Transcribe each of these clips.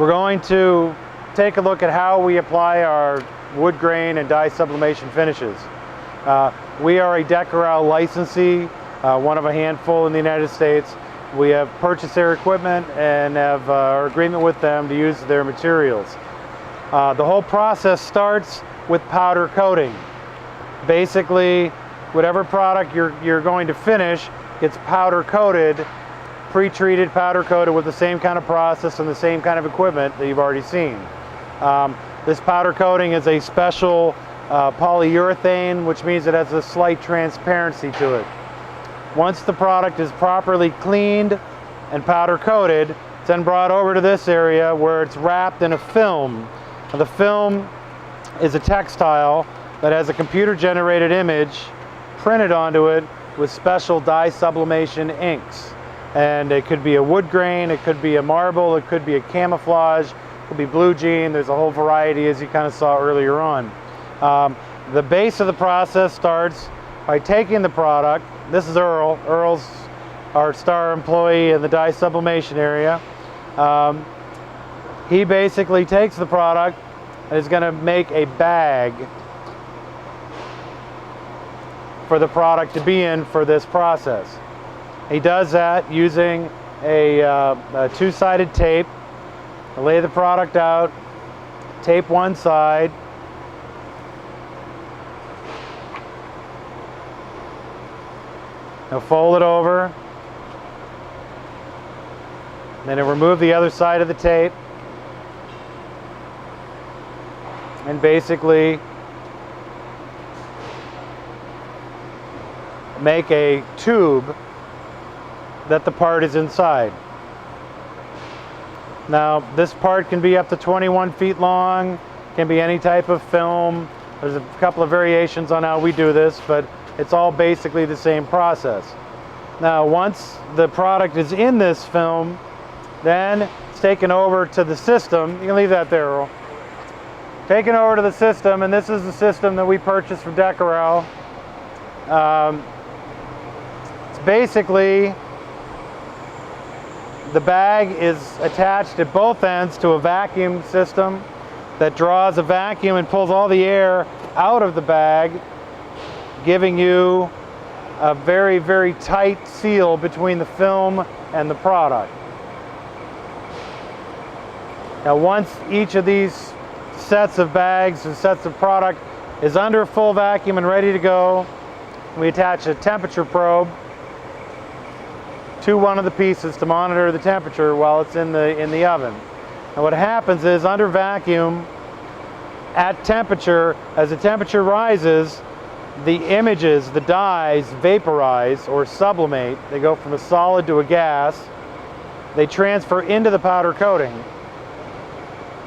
We're going to take a look at how we apply our wood grain and dye sublimation finishes. We are a decorative licensee, one of a handful in the United States. We have purchased their equipment and have our agreement with them to use their materials. The whole process starts with powder coating. Basically, whatever product you're going to finish gets powder coated, pre-treated, powder coated with the same kind of process and the same kind of equipment that you've already seen. This powder coating is a special polyurethane, which means it has a slight transparency to it. Once the product is properly cleaned and powder coated, it's then brought over to this area where it's wrapped in a film. Now, the film is a textile that has a computer-generated image printed onto it with special dye sublimation inks. And it could be a wood grain, it could be a marble, it could be a camouflage, it could be blue jean. There's a whole variety, as you kind of saw earlier on. The base of the process starts by taking the product. This is Earl. Earl's our star employee in the dye sublimation area. He basically takes the product and is going to make a bag for the product to be in for this process. He does that using a two-sided tape. Lay the product out, tape one side, now fold it over, then he'll remove the other side of the tape and basically make a tube that the part is inside. Now, this part can be up to 21 feet long, can be any type of film. There's a couple of variations on how we do this, but it's all basically the same process. Now, once the product is in this film, then it's taken over to the system. You can leave that there, Earl. Taken over to the system, and this is the system that we purchased from Decorative. It's basically, the bag is attached at both ends to a vacuum system that draws a vacuum and pulls all the air out of the bag, giving you a very, very tight seal between the film and the product. Now, once each of these sets of bags and sets of product is under full vacuum and ready to go, we attach a temperature probe to one of the pieces to monitor the temperature while it's in the oven. And what happens is, under vacuum, at temperature, as the temperature rises, the images, the dyes, vaporize or sublimate. They go from a solid to a gas. They transfer into the powder coating.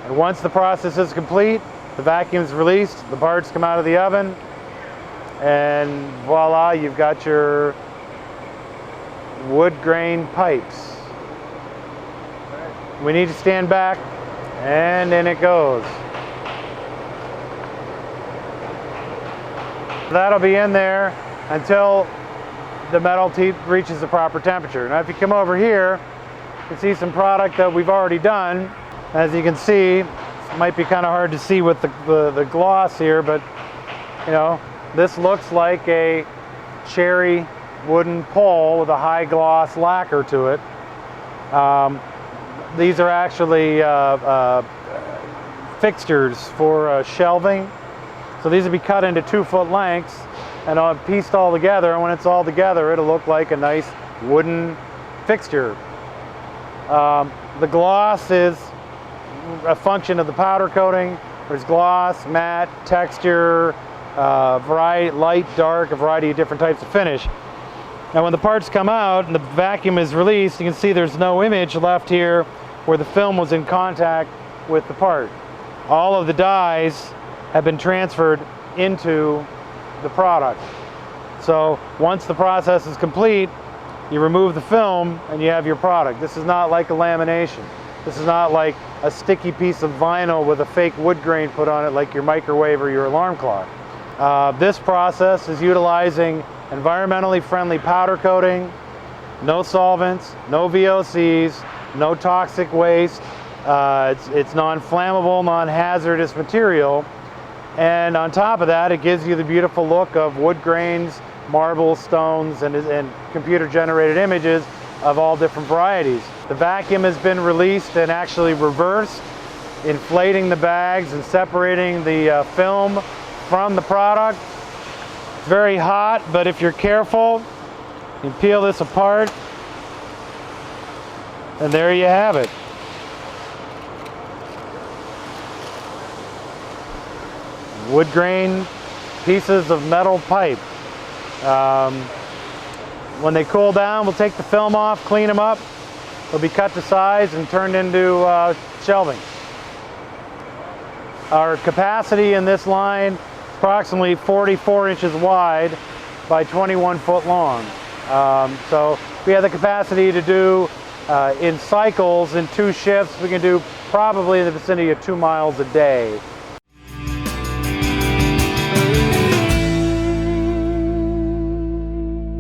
And once the process is complete, the vacuum is released, the parts come out of the oven, and voila, you've got your wood grain pipes. We need to stand back, and in it goes. That'll be in there until the metal reaches the proper temperature. Now, if you come over here, you can see some product that we've already done. As you can see, it might be kind of hard to see with the gloss here, but you know, this looks like a cherry wooden pole with a high gloss lacquer to it. These are actually fixtures for shelving. So these will be cut into 2-foot lengths and pieced all together, and when it's all together, it'll look like a nice wooden fixture. The gloss is a function of the powder coating. There's gloss, matte, texture, variety, light, dark, a variety of different types of finish. Now, when the parts come out and the vacuum is released, you can see there's no image left here where the film was in contact with the part. All of the dyes have been transferred into the product. So once the process is complete, you remove the film and you have your product. This is not like a lamination. This is not like a sticky piece of vinyl with a fake wood grain put on it like your microwave or your alarm clock. This process is utilizing environmentally friendly powder coating, no solvents, no VOCs, no toxic waste, It's non-flammable, non-hazardous material. And on top of that, it gives you the beautiful look of wood grains, marble, stones, and computer-generated images of all different varieties. The vacuum has been released and actually reversed, inflating the bags and separating the film from the product. It's very hot, but if you're careful, you can peel this apart, and there you have it. Wood grain pieces of metal pipe. When they cool down, we'll take the film off, clean them up. They'll be cut to size and turned into shelving. Our capacity in this line is approximately 44 inches wide by 21 foot long. So we have the capacity to do in cycles, in 2 shifts, we can do probably in the vicinity of 2 miles a day.